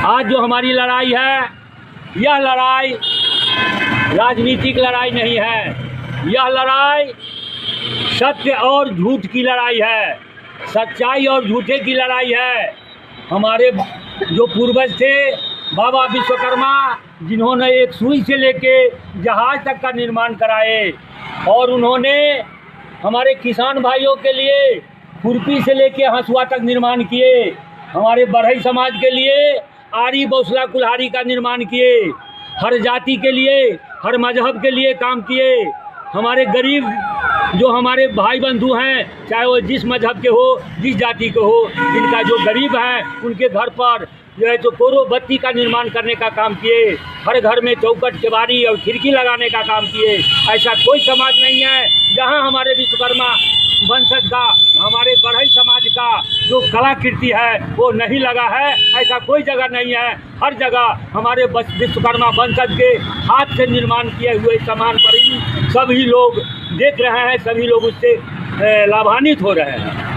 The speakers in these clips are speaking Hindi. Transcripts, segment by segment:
आज जो हमारी लड़ाई है, यह लड़ाई राजनीतिक लड़ाई नहीं है। यह लड़ाई सत्य और झूठ की लड़ाई है, सच्चाई और झूठे की लड़ाई है। हमारे जो पूर्वज थे बाबा विश्वकर्मा, जिन्होंने एक सुई से लेके जहाज तक का निर्माण कराए, और उन्होंने हमारे किसान भाइयों के लिए खुरपी से लेके हंसुआ तक निर्माण किए। हमारे बढ़ई समाज के लिए आरी बौसला कुल्हाड़ी का निर्माण किए। हर जाति के लिए, हर मजहब के लिए काम किए। हमारे गरीब जो हमारे भाई बंधु हैं, चाहे वो जिस मजहब के हो, जिस जाति के हो, जिनका जो गरीब है उनके घर पर जो है जो कोरो बत्ती का निर्माण करने का काम किए। हर घर में चौखट, केवाड़ी और खिड़की लगाने का काम किए। ऐसा कोई समाज नहीं है जहां हमारे विश्वकर्मा वंशज का, हमारे बढ़ई समाज का जो कलाकृति है वो नहीं लगा है। ऐसा कोई जगह नहीं है। हर जगह हमारे विश्वकर्मा वंशज के हाथ से निर्माण किए हुए सामान पर ही सभी लोग देख रहे हैं, सभी लोग उससे लाभान्वित हो रहे हैं।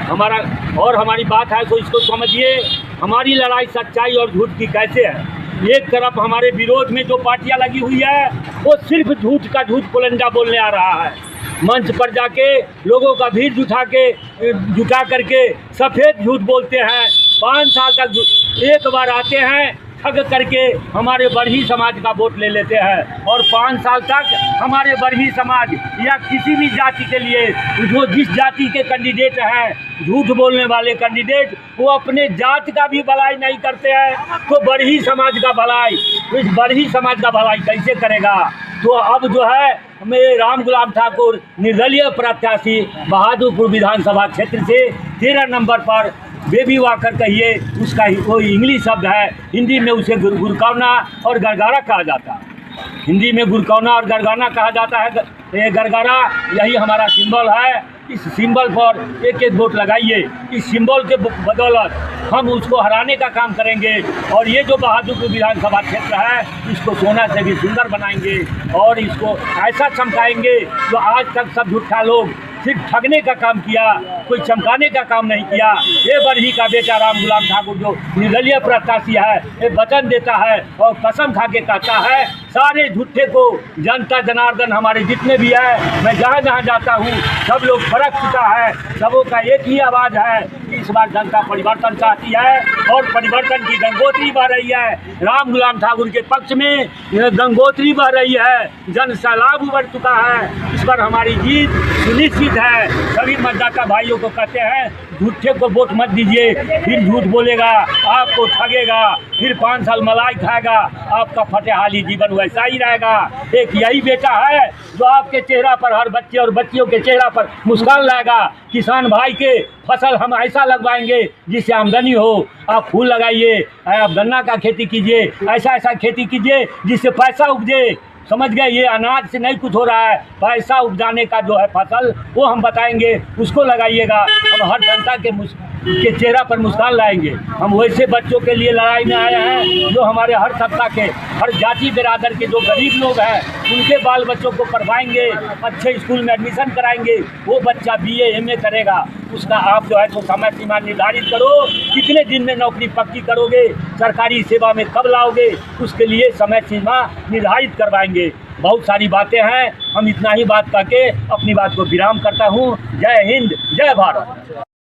हमारी बात है तो इसको समझिए। हमारी लड़ाई सच्चाई और झूठ की कैसे है। एक तरफ हमारे विरोध में जो पार्टियां लगी हुई है वो सिर्फ झूठ का झूठ पुलंदा बोलने आ रहा है। मंच पर जाके लोगों का भीड़ जुटा करके सफ़ेद झूठ बोलते हैं। 5 साल तक एक बार आते हैं, ठग करके हमारे बरही समाज का वोट ले लेते हैं, और 5 साल तक हमारे बरही समाज या किसी भी जाति के लिए जो जिस जाति के कैंडिडेट हैं, झूठ बोलने वाले कैंडिडेट, वो अपने जात का भी भलाई नहीं करते हैं तो बरही समाज का भलाई, इस बरही समाज का भलाई कैसे करेगा। तो अब जो है हमें राम गुलाम ठाकुर निर्दलीय प्रत्याशी बहादुरपुर विधानसभा क्षेत्र से 13 नंबर पर बेबी वॉकर कहिए, उसका कोई इंग्लिश शब्द है, हिंदी में उसे गुरकौना और गरगारा कहा जाता है। हिंदी में गुरकौना और गरगाना कहा जाता है। ये गरगारा यही हमारा सिंबल है। इस सिंबल पर एक वोट लगाइए। इस सिंबल के बदौलत हम उसको हराने का काम करेंगे, और ये जो बहादुरपुर विधानसभा क्षेत्र है इसको सोना से भी सुंदर बनाएंगे, और इसको ऐसा चमकाएंगे जो आज तक सब झूठा लोग सिर्फ ठगने का काम किया, कोई चमकाने का काम नहीं किया। ये बरही का बेटा राम गुलाम ठाकुर जो निर्दलीय प्रत्याशी है, ये वचन देता है और कसम खा के कहता है, सारे झूठे को जनता जनार्दन हमारे जितने भी है, मैं जहाँ जहाँ जाता हूँ सब लोग फर्क चुका है। सबों का एक ही आवाज़ है कि इस बार जनता परिवर्तन चाहती है, और परिवर्तन की गंगोत्री बह रही है। राम गुलाम ठाकुर के पक्ष में गंगोत्री बह रही है, जन सैलाब उमड़ चुका है। इस पर हमारी जीत सुनिश्चित है। सभी मतदाता भाइयों को कहते हैं, झूठे को वोट मत दीजिए, फिर झूठ बोलेगा, आपको ठगेगा, फिर 5 साल मलाई खाएगा, आपका फटेहाली जीवन वैसा ही रहेगा। एक यही बेटा है जो आपके चेहरा पर, हर बच्चे और बच्चियों के चेहरा पर मुस्कान लाएगा। किसान भाई के फसल हम ऐसा लगवाएंगे जिससे आमदनी हो। आप फूल लगाइए, आप गन्ना का खेती कीजिए, ऐसा खेती कीजिए जिससे पैसा उपजे। समझ गए, ये अनाज से नहीं कुछ हो रहा है, पैसा उपजाने का जो है फसल वो हम बताएंगे, उसको लगाइएगा। हम हर जनता के चेहरा पर मुस्कान लाएंगे। हम वैसे बच्चों के लिए लड़ाई में आए हैं जो हमारे हर सत्ता के, हर जाति बिरादर के जो गरीब लोग हैं उनके बाल बच्चों को पढ़वाएंगे, अच्छे स्कूल में एडमिशन कराएंगे। वो बच्चा BA MA करेगा, उसका आप जो है तो समय सीमा निर्धारित करो, कितने दिन में नौकरी पक्की करोगे, सरकारी सेवा में कब लाओगे, उसके लिए समय सीमा निर्धारित करवाएंगे। बहुत सारी बातें हैं, हम इतना ही बात करके अपनी बात को विराम करता हूँ। जय हिंद, जय भारत।